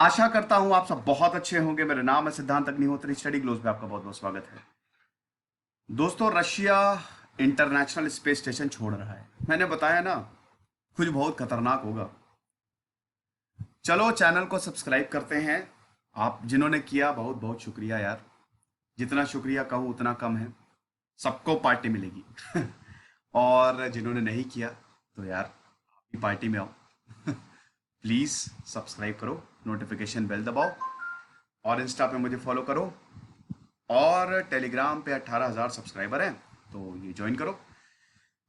आशा करता हूं आप सब बहुत अच्छे होंगे। मेरा नाम है सिद्धांत अग्निहोत्री। स्टडी ग्लोस में आपका बहुत बहुत स्वागत है। दोस्तों, रशिया इंटरनेशनल स्पेस स्टेशन छोड़ रहा है। मैंने बताया ना, कुछ बहुत खतरनाक होगा। चलो चैनल को सब्सक्राइब करते हैं। आप जिन्होंने किया बहुत बहुत शुक्रिया यार। जितना शुक्रिया कहूँ उतना कम है। सबको पार्टी मिलेगी। और जिन्होंने नहीं किया तो यार आप भी पार्टी में आओ। प्लीज सब्सक्राइब करो, नोटिफिकेशन बेल दबाओ और इंस्टा पे मुझे फॉलो करो। और टेलीग्राम पे 18,000 सब्सक्राइबर हैं तो ये ज्वाइन करो।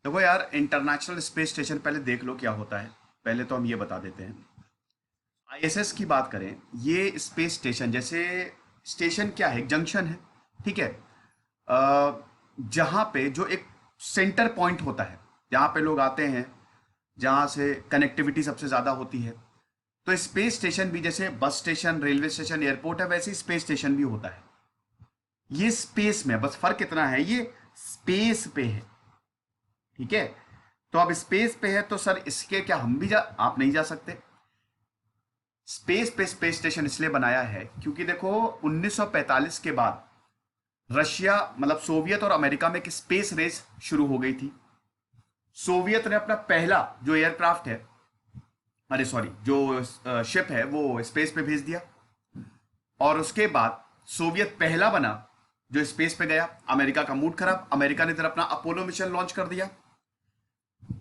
देखो यार, इंटरनेशनल स्पेस स्टेशन पहले देख लो क्या होता है। पहले तो हम ये बता देते हैं। आईएसएस की बात करें, ये स्पेस स्टेशन जैसे स्टेशन क्या है, एक जंक्शन है, ठीक है। जहां पे जो एक सेंटर पॉइंट होता है, जहां पे लोग आते हैं, जहां से कनेक्टिविटी सबसे ज्यादा होती है। तो स्पेस स्टेशन भी जैसे bus station, railway station, airport है, वैसे ही स्पेस स्टेशन भी होता है। ये स्पेस में, बस फर्क इतना है, ये स्पेस पे है, ठीक है। तो अब स्पेस पे है तो सर इसके क्या हम भी आप नहीं जा सकते। स्पेस पे स्पेस स्टेशन इसलिए बनाया है क्योंकि देखो 1945 के बाद रशिया मतलब सोवियत और अमेरिका में एक स्पेस रेस शुरू हो गई थी। सोवियत ने अपना पहला जो एयरक्राफ्ट है, अरे सॉरी, जो शिप है वो स्पेस पे भेज दिया। और उसके बाद सोवियत पहला बना जो स्पेस पे गया। अमेरिका का मूड खराब, अमेरिका ने इधर अपना अपोलो मिशन लॉन्च कर दिया।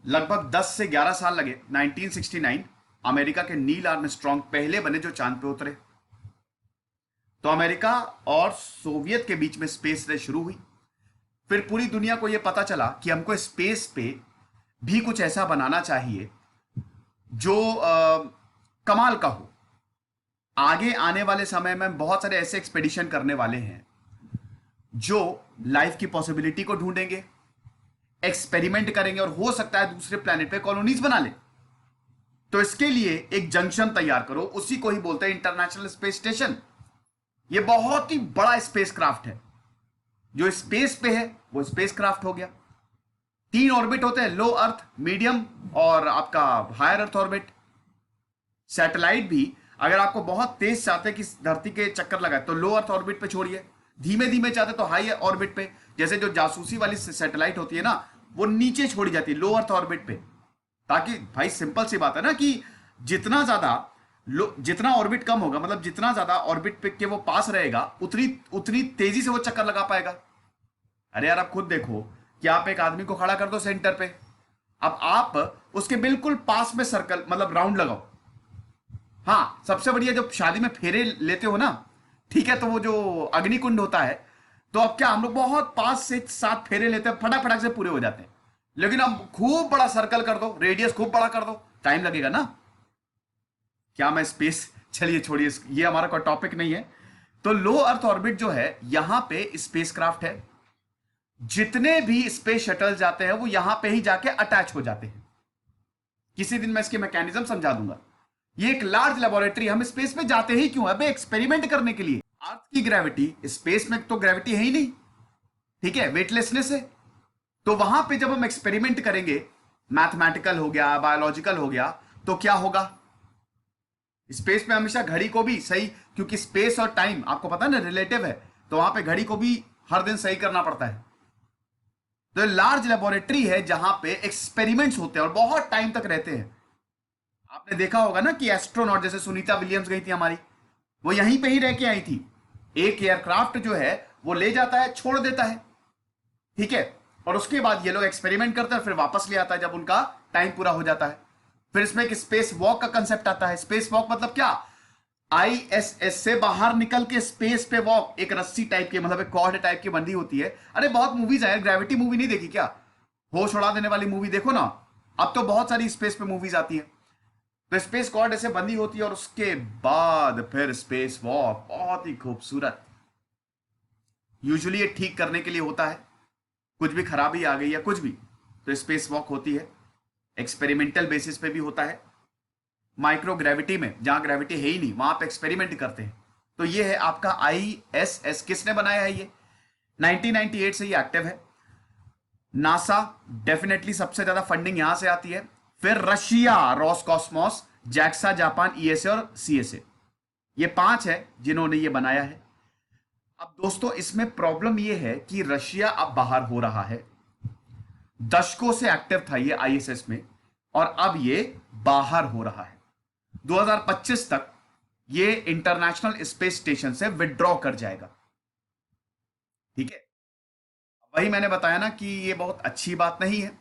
लगभग 10 से 11 साल लगे। 1969 अमेरिका के नील आर्मस्ट्रांग पहले बने जो चांद पे उतरे। तो अमेरिका और सोवियत के बीच में स्पेस रेस शुरू हुई। फिर पूरी दुनिया को यह पता चला कि हमको स्पेस पे भी कुछ ऐसा बनाना चाहिए जो कमाल का हो। आगे आने वाले समय में बहुत सारे ऐसे एक्सपेडिशन करने वाले हैं जो लाइफ की पॉसिबिलिटी को ढूंढेंगे, एक्सपेरिमेंट करेंगे और हो सकता है दूसरे प्लेनेट पे कॉलोनीज बना ले। तो इसके लिए एक जंक्शन तैयार करो, उसी को ही बोलते हैं इंटरनेशनल स्पेस स्टेशन। ये बहुत ही बड़ा स्पेस क्राफ्ट है। जो स्पेस पे है वो स्पेस क्राफ्ट हो गया। 3 ऑर्बिट होते हैं, लो अर्थ, मीडियम और आपका हायर अर्थ ऑर्बिट। सैटेलाइट भी अगर आपको बहुत तेज चाहते कि धरती के चक्कर लगाए तो लो अर्थ ऑर्बिट पे छोड़िए, धीमे धीमे चाहते तो हाई ऑर्बिट पे। जैसे जो जासूसी वाली सैटेलाइट होती है ना, वो नीचे छोड़ी जाती है लो अर्थ ऑर्बिट पे। ताकि भाई सिंपल सी बात है ना कि जितना ज्यादा जितना ऑर्बिट कम होगा, मतलब जितना ज्यादा ऑर्बिट पे के वो पास रहेगा, उतनी उतनी तेजी से वो चक्कर लगा पाएगा। अरे यार आप खुद देखो कि आप एक आदमी को खड़ा कर दो सेंटर पे, अब आप उसके बिल्कुल पास में सर्कल मतलब राउंड लगाओ। हाँ, सबसे बढ़िया जो शादी में फेरे लेते हो ना, ठीक है, तो वो जो अग्निकुंड होता है, तो अब क्या हम लोग बहुत 5 से 7 फेरे लेते हैं, फटाक फटाक से पूरे हो जाते हैं। लेकिन अब खूब बड़ा सर्कल कर दो, रेडियस खूब बड़ा कर दो, टाइम लगेगा ना। क्या मैं स्पेस, चलिए छोड़िए, ये हमारा कोई टॉपिक नहीं है। तो लो अर्थ ऑर्बिट जो है, यहां पे स्पेस क्राफ्ट है। जितने भी स्पेस शटल जाते हैं वो यहां पे ही जाके अटैच हो जाते हैं। किसी दिन मैं इसके मैकेनिज्म समझा दूंगा। ये एक लार्ज लेबोरेटरी, हम स्पेस में जाते ही क्यों? अबे एक्सपेरिमेंट करने के लिए। अर्थ की ग्रेविटी, स्पेस में तो ग्रेविटी है ही नहीं, ठीक है, वेटलेसनेस है। तो वहां पे जब हम एक्सपेरिमेंट करेंगे, मैथमेटिकल हो गया, बायोलॉजिकल हो गया, तो क्या होगा? स्पेस में हमेशा घड़ी को भी सही, क्योंकि स्पेस और टाइम आपको पता है ना रिलेटिव है, तो वहां पे घड़ी को भी हर दिन सही करना पड़ता है। तो लार्ज लेबोरेटरी है जहां पे एक्सपेरिमेंट्स होते हैं और बहुत टाइम तक रहते हैं। आपने देखा होगा ना कि एस्ट्रोनॉट जैसे सुनीता विलियम्स गई थी हमारी, वो यहीं पे ही रह के आई थी। एक एयरक्राफ्ट जो है वो ले जाता है, छोड़ देता है, ठीक है, और उसके बाद ये लोग एक्सपेरिमेंट करते हैं, फिर वापस ले आता है जब उनका टाइम पूरा हो जाता है। फिर इसमें एक स्पेस वॉक का कंसेप्ट आता है। स्पेस वॉक मतलब क्या? आईएसएस से बाहर निकल के स्पेस पे वॉक, एक रस्सी टाइप की, मतलब एक कॉर्ड टाइप की बंधी होती है। अरे बहुत मूवीज है, ग्रेविटी मूवी नहीं देखी क्या? होश उड़ा देने वाली मूवी देखो ना। अब तो बहुत सारी स्पेस पे मूवीज आती है। तो स्पेस कॉर्ड ऐसे बंधी होती है और उसके बाद फिर स्पेस वॉक, बहुत ही खूबसूरत। यूजुअली ये ठीक करने के लिए होता है, कुछ भी खराबी आ गई या कुछ भी, तो स्पेस वॉक होती है। एक्सपेरिमेंटल बेसिस पे भी होता है। माइक्रो ग्रेविटी में, जहां ग्रेविटी है ही नहीं, वहां पे एक्सपेरिमेंट करते हैं। तो ये है आपका आईएसएस। किसने बनाया है ये? 1998 से ये एक्टिव है। नासा, डेफिनेटली सबसे ज्यादा फंडिंग यहां से आती है। फिर Russia, Roscosmos, JAXA Japan, ESA और सीएसए। ये 5 है जिन्होंने ये बनाया है। अब दोस्तों इसमें प्रॉब्लम ये है कि रशिया अब बाहर हो रहा है। दशकों से एक्टिव था ये आईएसएस में, और अब ये बाहर हो रहा है। 2025 तक ये इंटरनेशनल स्पेस स्टेशन से विड्रॉ कर जाएगा। ठीक है, वही मैंने बताया ना कि ये बहुत अच्छी बात नहीं है।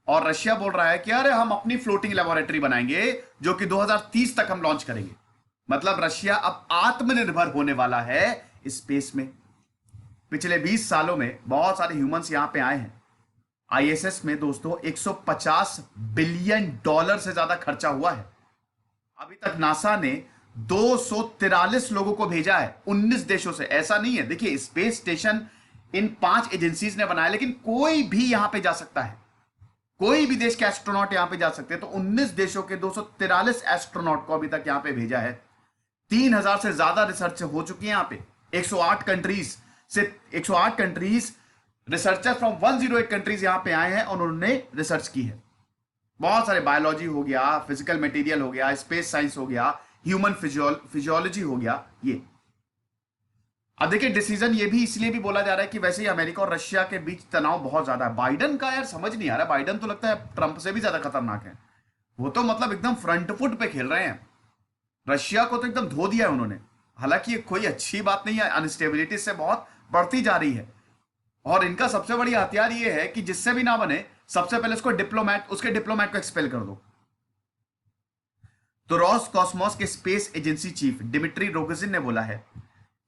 और रशिया बोल रहा है कि अरे हम अपनी फ्लोटिंग लेबोरेटरी बनाएंगे जो कि 2030 तक हम लॉन्च करेंगे। मतलब रशिया अब आत्मनिर्भर होने वाला है स्पेस में। पिछले 20 सालों में बहुत सारे ह्यूमंस यहां पे आए हैं। आईएसएस में दोस्तों 150 बिलियन डॉलर से ज्यादा खर्चा हुआ है। अभी तक नासा ने 243 लोगों को भेजा है 19 देशों से। ऐसा नहीं है, देखिए स्पेस स्टेशन इन 5 एजेंसीज ने बनाया, लेकिन कोई भी यहां पे जा सकता है। कोई भी देश के एस्ट्रोनॉट यहां पे जा सकते हैं। तो 19 देशों के 243 एस्ट्रोनॉट को अभी तक यहां पे भेजा है। 3000 से ज्यादा रिसर्च हो चुकी है यहां पे। 108 कंट्रीज से 108 कंट्रीज रिसर्चर फ्रॉम 108 कंट्रीज यहां पे आए हैं और उन्होंने रिसर्च की है। बहुत सारे बायोलॉजी हो गया, फिजिकल मटेरियल हो गया, स्पेस साइंस हो गया, ह्यूमन फिजियोलॉजी हो गया। ये अब देखिए डिसीजन ये भी इसलिए भी बोला जा रहा है कि वैसे ही अमेरिका और रशिया के बीच तनाव बहुत ज्यादा है। बाइडन का यार समझ नहीं आ रहा। बाइडन तो लगता है ट्रंप से भी ज्यादा खतरनाक है। वो तो मतलब एकदम फ्रंट फुट पे खेल रहे हैं। रशिया को तो एकदम धो दिया है उन्होंने। हालांकि ये कोई अच्छी बात नहीं है, अनस्टेबिलिटी से बहुत बढ़ती जा रही है। और इनका सबसे बड़ी हथियार ये है कि जिससे भी ना बने सबसे पहले उसके डिप्लोमेट को एक्सपेल कर दो। तो रॉस कॉस्मोस के space agency chief Dmitry Rogozin ने बोला है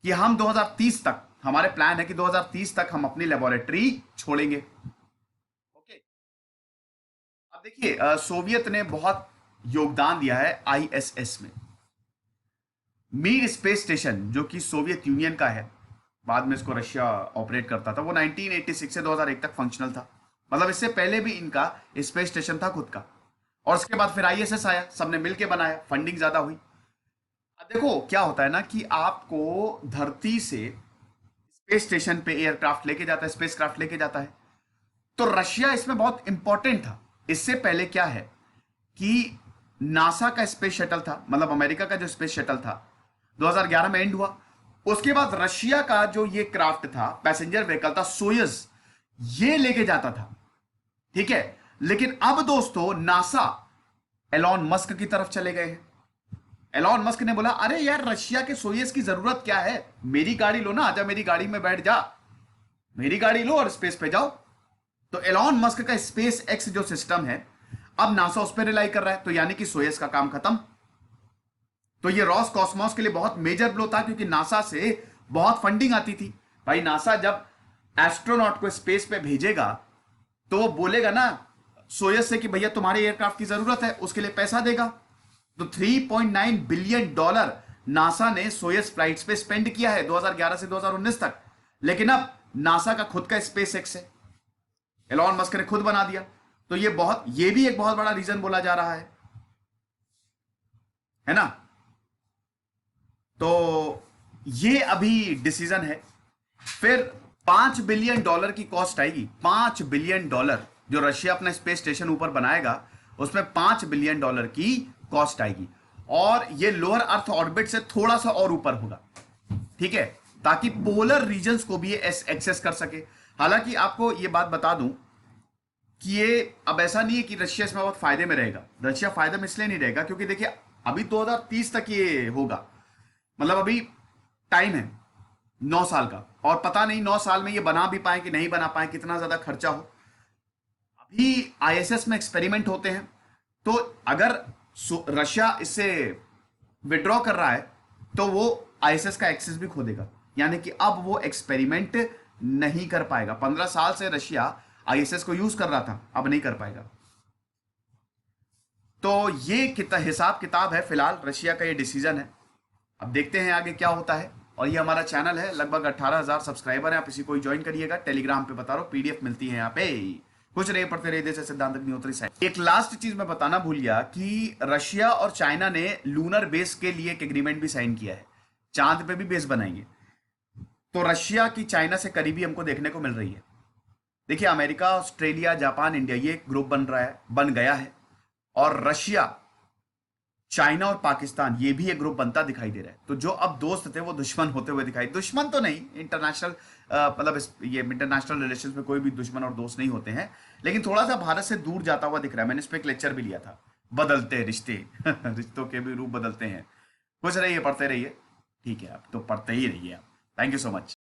कि हम 2030 तक, हमारे प्लान है कि 2030 तक हम अपनी लेबोरेटरी छोड़ेंगे। ओके, अब देखिए सोवियत ने बहुत योगदान दिया है आईएसएस में। मीर स्पेस स्टेशन जो कि सोवियत यूनियन का है, बाद में इसको रशिया ऑपरेट करता था, वो 1986 से 2001 तक फंक्शनल था। मतलब इससे पहले भी इनका स्पेस स्टेशन था खुद का। और उसके बाद फिर आईएसएस आया, सबने मिलके बनाया, फंडिंग ज्यादा हुई। अब देखो क्या होता है ना कि आपको धरती से स्पेस स्टेशन पे एयरक्राफ्ट लेके जाता है, स्पेसक्राफ्ट लेके जाता है। तो रशिया इसमें बहुत इंपॉर्टेंट था। इससे पहले क्या है कि नासा का स्पेस शटल था, मतलब अमेरिका का जो स्पेस शटल था 2011 में एंड हुआ। उसके बाद रशिया का जो ये क्राफ्ट था, पैसेंजर व्हीकल था सोयज, ये लेके जाता था। ठीक है, लेकिन अब दोस्तों नासा एलॉन मस्क की तरफ चले गए हैं। एलॉन मस्क ने बोला अरे यार रशिया के सोयज की जरूरत क्या है, मेरी गाड़ी लो ना, आजा मेरी गाड़ी में बैठ जा, मेरी गाड़ी लो और स्पेस पे जाओ। तो एलॉन मस्क का स्पेस एक्स जो सिस्टम है अब नासा उस पर रिलाई कर रहा है। तो यानी कि सोयज का काम खत्म। तो ये रॉस कॉस्मोस के लिए बहुत मेजर ब्लो था, क्योंकि नासा से बहुत फंडिंग आती थी। भाई नासा जब एस्ट्रोनॉट को स्पेस पे भेजेगा तो वो बोलेगा ना सोयज से कि भैया तुम्हारे एयरक्राफ्ट की जरूरत है, उसके लिए पैसा देगा। तो 3.9 बिलियन डॉलर नासा ने सोयज फ्लाइट्स पे स्पेंड किया है 2011 से 2019 तक। लेकिन अब नासा का खुद का स्पेस एक्स है, एलॉन मस्क ने खुद बना दिया। तो ये भी एक बहुत बड़ा रीजन बोला जा रहा है ना। तो ये अभी डिसीजन है। फिर 5 बिलियन डॉलर की कॉस्ट आएगी। 5 बिलियन डॉलर जो रशिया अपना स्पेस स्टेशन ऊपर बनाएगा उसमें 5 बिलियन डॉलर की कॉस्ट आएगी। और ये लोअर अर्थ ऑर्बिट से थोड़ा सा और ऊपर होगा, ठीक है, ताकि पोलर रीजन्स को भी ये एक्सेस कर सके। हालांकि आपको ये बात बता दूं कि ये अब ऐसा नहीं है कि रशिया इसमें बहुत फायदे में रहेगा। रशिया फायदे में इसलिए नहीं रहेगा क्योंकि देखिए अभी 2030 तक ये होगा, मतलब अभी टाइम है 9 साल का। और पता नहीं 9 साल में ये बना भी पाए कि नहीं बना पाए, कितना ज्यादा खर्चा हो। अभी आईएसएस में एक्सपेरिमेंट होते हैं। तो अगर रशिया इससे विड्रॉ कर रहा है तो वो आईएसएस का एक्सेस भी खो देगा, यानी कि अब वो एक्सपेरिमेंट नहीं कर पाएगा। 15 साल से रशिया आईएसएस को यूज कर रहा था, अब नहीं कर पाएगा। तो ये हिसाब किताब है फिलहाल, रशिया का ये डिसीजन है। अब देखते हैं आगे क्या होता है। और ये हमारा चैनल है, लगभग 18,000 सब्सक्राइबर है। आप इसी को ज्वाइन करिएगा, टेलीग्राम पे बता रहा हूं, पीडीएफ मिलती है यहाँ पे। कुछ रहे पढ़ते रहे, जैसे सिद्धांत अग्निहोत्री साहब। एक लास्ट चीज मैं बताना भूल गया कि रशिया और चाइना ने लूनर बेस के लिए एक एग्रीमेंट भी साइन किया है। चांद पे भी बेस बनाएंगे। तो रशिया की चाइना से करीबी हमको देखने को मिल रही है। देखिए अमेरिका, ऑस्ट्रेलिया, जापान, इंडिया, ये एक ग्रुप बन गया है। और रशिया चाइना और पाकिस्तान, ये भी एक ग्रुप बनता दिखाई दे रहा है। तो जो अब दोस्त थे वो दुश्मन होते हुए दिखाई, दुश्मन तो नहीं, इंटरनेशनल मतलब ये इंटरनेशनल रिलेशंस में कोई भी दुश्मन और दोस्त नहीं होते हैं, लेकिन थोड़ा सा भारत से दूर जाता हुआ दिख रहा है। मैंने इस पे एक लेक्चर भी लिया था, बदलते रिश्ते रिश्तों के भी रूप बदलते हैं। कुछ रहिए, पढ़ते रहिए। ठीक है, आप तो पढ़ते ही रहिए आप। Thank you so much.